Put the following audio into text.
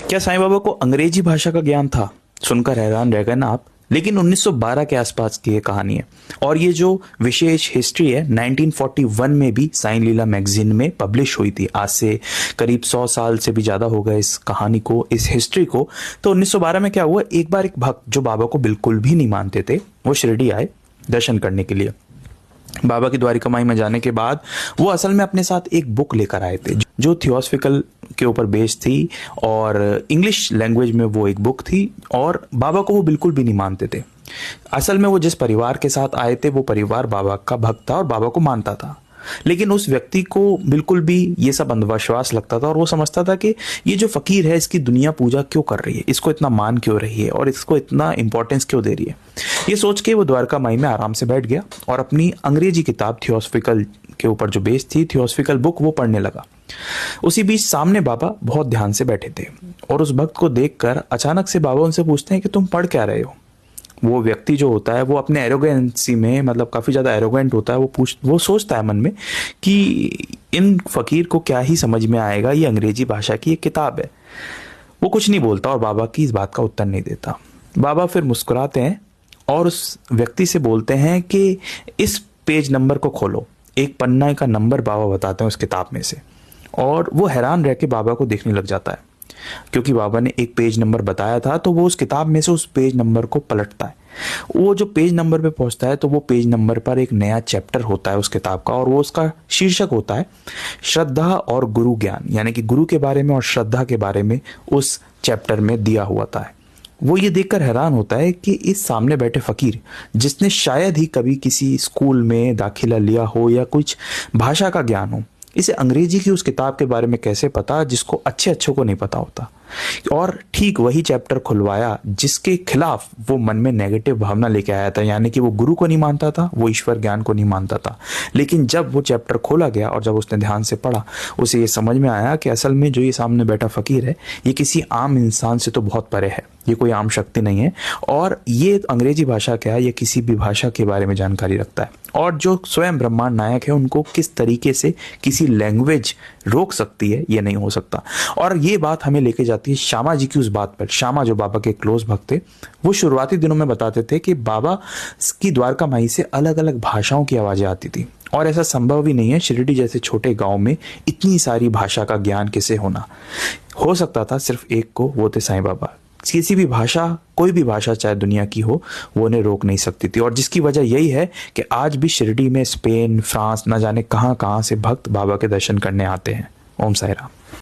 क्या साईं बाबा को अंग्रेजी भाषा का ज्ञान था? सुनकर हैरान रह गए ना आप। लेकिन 1912 के आसपास की ये कहानी है। और ये जो विशेष हिस्ट्री है 1941 में भी साईं लीला मैगजीन में पब्लिश हुई थी। आज से करीब 100 साल से भी ज़्यादा हो गए इस कहानी को, इस हिस्ट्री को। तो 1912 में क्या हुआ, एक बार एक भक्त जो बाबा को बिल्कुल भी नहीं मानते थे, वो शिरडी आए दर्शन करने के लिए। बाबा की द्वारिका माई में जाने के बाद वो असल में अपने साथ एक बुक लेकर आए थे जो थियोसफिकल के ऊपर बेस्ड थी और इंग्लिश लैंग्वेज में वो एक बुक थी। और बाबा को वो बिल्कुल भी नहीं मानते थे। असल में वो जिस परिवार के साथ आए थे वो परिवार बाबा का भक्त था और बाबा को मानता था। लेकिन उस व्यक्ति को बिल्कुल भी ये सब अंधविश्वास लगता था और वो समझता था कि ये जो फकीर है इसकी दुनिया पूजा क्यों कर रही है, इसको इतना मान क्यों रही है और इसको इतना इंपॉर्टेंस क्यों दे रही है। ये सोच के वो द्वारका माई में आराम से बैठ गया और अपनी अंग्रेजी किताब थियोसफिकल के ऊपर जो बेस्ड थी, थियोसफिकल बुक, वो पढ़ने लगा। उसी बीच सामने बाबा बहुत ध्यान से बैठे थे और उस भक्त को देखकर अचानक से बाबा उनसे पूछते हैं कि तुम पढ़ क्या रहे हो। वो व्यक्ति जो होता है वो अपने एरोगेंसी में, मतलब काफ़ी ज़्यादा एरोगेंट होता है। वो सोचता है मन में कि इन फकीर को क्या ही समझ में आएगा, ये अंग्रेजी भाषा की एक किताब है। वो कुछ नहीं बोलता और बाबा की इस बात का उत्तर नहीं देता। बाबा फिर मुस्कुराते हैं और उस व्यक्ति से बोलते हैं कि इस पेज नंबर को खोलो। एक पन्ना का नंबर बाबा बताते हैं उस किताब में से। और वो हैरान रह के बाबा को देखने लग जाता है क्योंकि बाबा ने एक पेज नंबर बताया था। तो वो उस किताब में से उस पेज नंबर को पलटता है। वो जो पेज नंबर पे पहुंचता है तो वो पेज नंबर पर एक नया चैप्टर होता है उस किताब का और वो उसका शीर्षक होता है श्रद्धा और गुरु ज्ञान, यानी कि गुरु के बारे में और श्रद्धा के बारे में उस चैप्टर में दिया हुआ था। वो ये देखकर हैरान होता है कि इस सामने बैठे फकीर, जिसने शायद ही कभी किसी स्कूल में दाखिला लिया हो या कुछ भाषा का ज्ञान हो, इसे अंग्रेजी की उस किताब के बारे में कैसे पता जिसको अच्छे अच्छों को नहीं पता होता। और ठीक वही चैप्टर खुलवाया जिसके खिलाफ वो मन में नेगेटिव भावना लेके आया था, यानी कि वो गुरु को नहीं मानता था, वो ईश्वर ज्ञान को नहीं मानता था। लेकिन जब वो चैप्टर खोला गया और जब उसने ध्यान से पढ़ा, उसे ये समझ में आया कि असल में जो ये सामने बैठा फकीर है ये किसी आम इंसान से तो बहुत परे है, ये कोई आम शक्ति नहीं है। और ये अंग्रेजी भाषा क्या है, ये किसी भी भाषा के बारे में जानकारी रखता है। और जो स्वयं ब्रह्मांड नायक है उनको किस तरीके से किसी लैंग्वेज रोक सकती है, ये नहीं हो सकता। और ये बात हमें लेके जाती है श्यामा जी की उस बात पर। श्यामा जो बाबा के क्लोज भक्त थे, वो शुरुआती दिनों में बताते थे कि बाबा की द्वारका माई से अलग अलग भाषाओं की आवाजें आती थी और ऐसा संभव ही नहीं है शिरडी जैसे छोटे गांव में इतनी सारी भाषा का ज्ञान किसे होना। हो सकता था सिर्फ एक को, वो थे साईं बाबा। किसी भी भाषा, कोई भी भाषा चाहे दुनिया की हो, वो उन्हें रोक नहीं सकती थी। और जिसकी वजह यही है कि आज भी शिरडी में स्पेन, फ्रांस, न जाने कहां कहां से भक्त बाबा के दर्शन करने आते हैं। ओम साई राम।